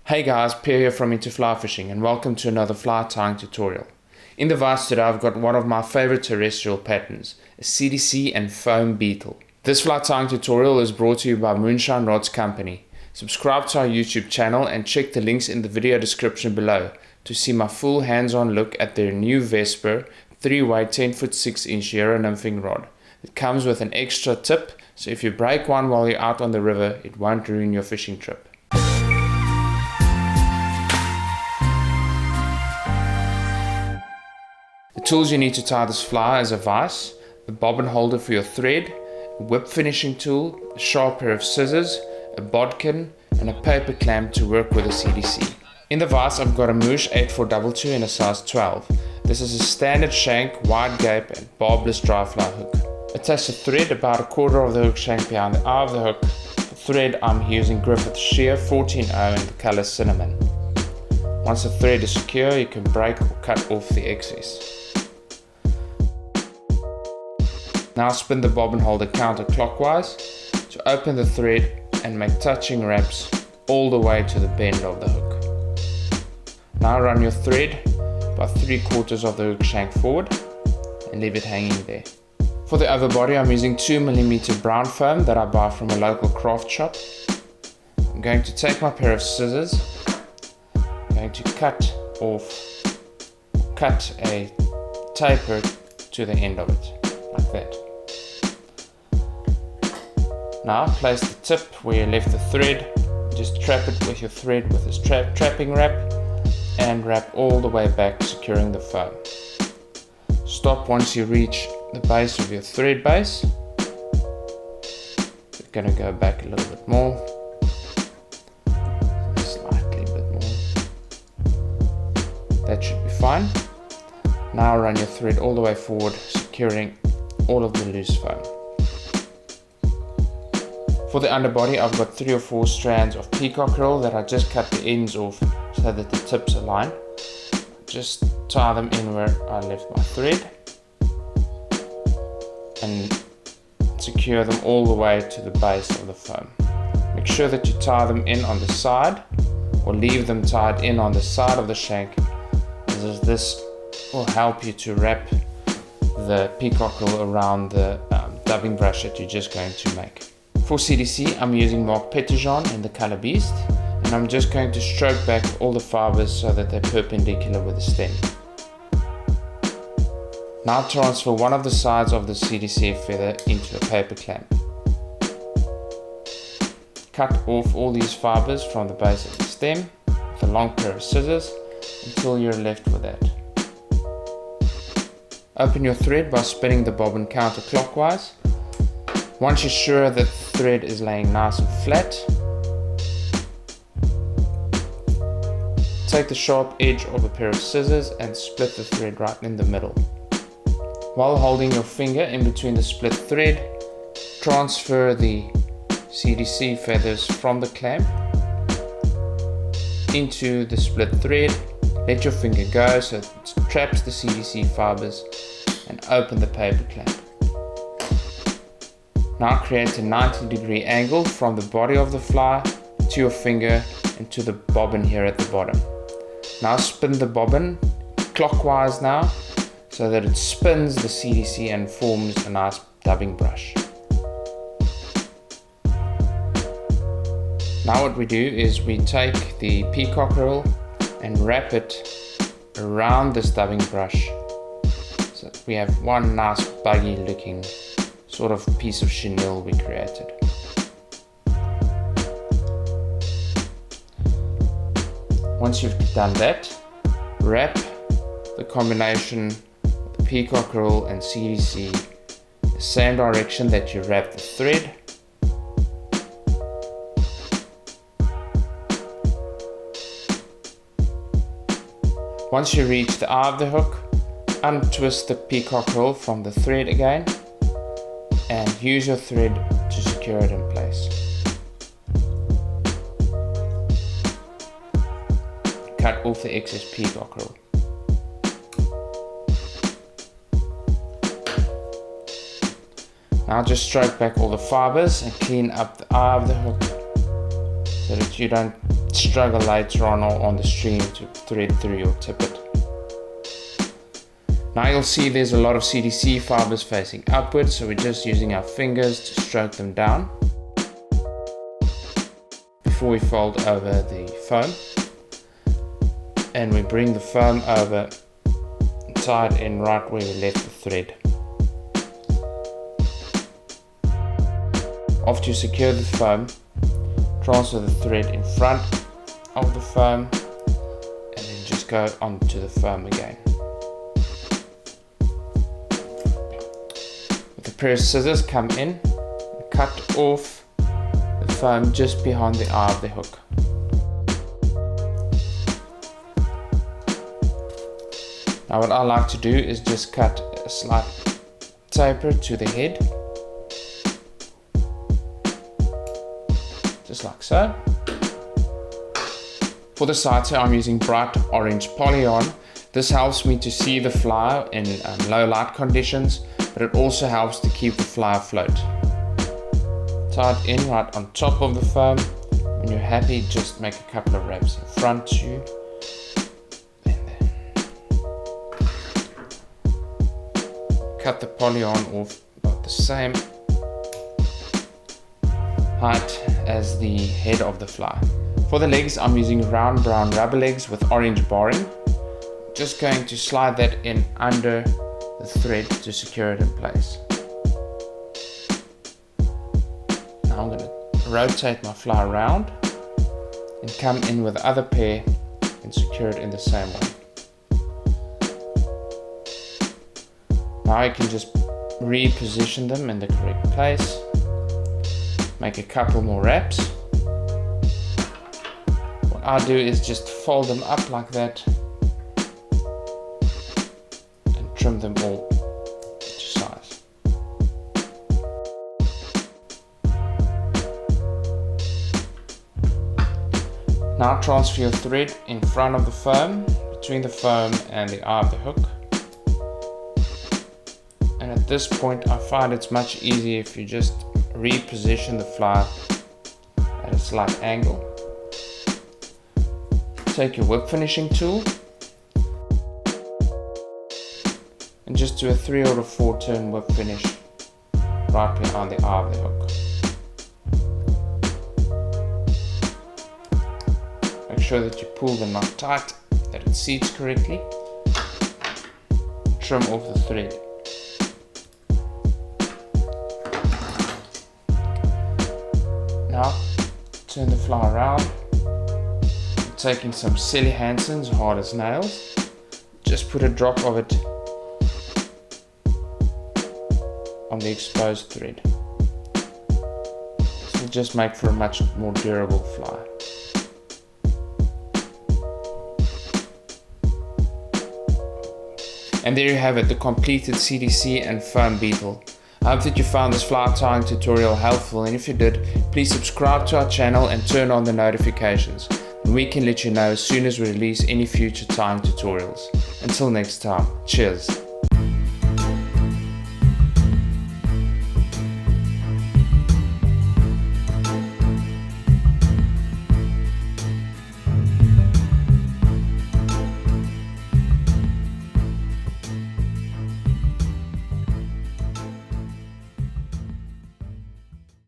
Hey guys, Pierre here from Into Fly Fishing and welcome to another fly tying tutorial. In the vise today I've got one of my favorite terrestrial patterns, a CDC and foam beetle. This fly tying tutorial is brought to you by Moonshine Rods Company. Subscribe to our YouTube channel and check the links in the video description below to see my full hands-on look at their new Vesper 3-way 10-foot 6-inch Euro nymphing rod. It comes with an extra tip, so if you break one while you're out on the river, it won't ruin your fishing trip. The tools you need to tie this fly is a vise, a bobbin holder for your thread, a whip finishing tool, a sharp pair of scissors, a bodkin, and a paper clamp to work with a CDC. In the vise I've got a Moosh 8422 in a size 12. This is a standard shank, wide gape and barbless dry fly hook. Attach the thread about a quarter of the hook shank behind the eye of the hook. For thread I'm using Griffith Shear 14-0 in the color cinnamon. Once the thread is secure you can break or cut off the excess. Now spin the bobbin holder counterclockwise to open the thread and make touching wraps all the way to the bend of the hook. Now run your thread about 3/4 of the hook shank forward and leave it hanging there. For the other body I'm using 2mm brown foam that I buy from a local craft shop. I'm going to take my pair of scissors, I'm going to cut a taper to the end of it, like that. Now place the tip where you left the thread, just trap it with your thread with this trapping wrap and wrap all the way back, securing the foam. Stop once you reach the base of your thread base. We're going to go back a little bit more, slightly a bit more. That should be fine. Now run your thread all the way forward, securing all of the loose foam. For the underbody I've got 3 or 4 strands of peacock roll that I just cut the ends off so that the tips align. Just tie them in where I left my thread and secure them all the way to the base of the foam. Make sure that you tie them in on the side or leave them tied in on the side of the shank, as this will help you to wrap the peacock roll around the dubbing brush that you're just going to make. For CDC I'm using Mark Petitjean in the color Beast, and I'm just going to stroke back all the fibers so that they're perpendicular with the stem. Now transfer one of the sides of the CDC feather into a paper clamp. Cut off all these fibers from the base of the stem with a long pair of scissors until you're left with that. Open your thread by spinning the bobbin counterclockwise. Once you're sure that the thread is laying nice and flat, take the sharp edge of a pair of scissors and split the thread right in the middle. While holding your finger in between the split thread, transfer the CDC feathers from the clamp into the split thread. Let your finger go so it traps the CDC fibers and open the paper clamp. Now create a 90-degree angle from the body of the fly to your finger and to the bobbin here at the bottom. Now spin the bobbin clockwise now so that it spins the CDC and forms a nice dubbing brush. Now what we do is we take the peacock roll and wrap it around this dubbing brush so that we have one nice buggy looking sort of piece of chenille we created. Once you've done that, wrap the combination of the peacock roll and CDC the same direction that you wrap the thread. Once you reach the eye of the hook, untwist the peacock roll from the thread again and use your thread to secure it in place. Cut off the excess peacock roll. Now just stroke back all the fibers and clean up the eye of the hook so that you don't struggle later on the stream to thread through your tippet. Now you'll see there's a lot of CDC fibers facing upwards, so we're just using our fingers to stroke them down before we fold over the foam. And we bring the foam over, tie it in right where we left the thread. After you secure the foam, transfer the thread in front of the foam and then just go onto the foam again. With a pair of scissors, come in and cut off the foam just behind the eye of the hook. Now what I like to do is just cut a slight taper to the head, just like so. For the sides here, I'm using bright orange polyon. This helps me to see the fly in low light conditions, but it also helps to keep the fly afloat. Tie it in right on top of the foam. When you're happy, just make a couple of wraps in front to you. Cut the polyon off about the same height as the head of the fly. For the legs, I'm using round brown rubber legs with orange barring. Just going to slide that in under the thread to secure it in place. Now I'm going to rotate my fly around and come in with the other pair and secure it in the same way. Now I can just reposition them in the correct place, make a couple more wraps. What I do is just fold them up like that and trim them all to size. Now transfer your thread in front of the foam, between the foam and the eye of the hook. And at this point, I find it's much easier if you just reposition the fly at a slight angle. Take your whip finishing tool and just do a 3 or a 4 turn whip finish right behind the eye of the hook. Make sure that you pull the knot tight, that it seats correctly. Trim off the thread. Now, turn the fly around, taking some Sally Hansen's hard as nails, just put a drop of it on the exposed thread. This will just make for a much more durable fly. And there you have it, the completed CDC and foam beetle. I hope that you found this fly tying tutorial helpful, and if you did, please subscribe to our channel and turn on the notifications, and we can let you know as soon as we release any future tying tutorials. Until next time, cheers.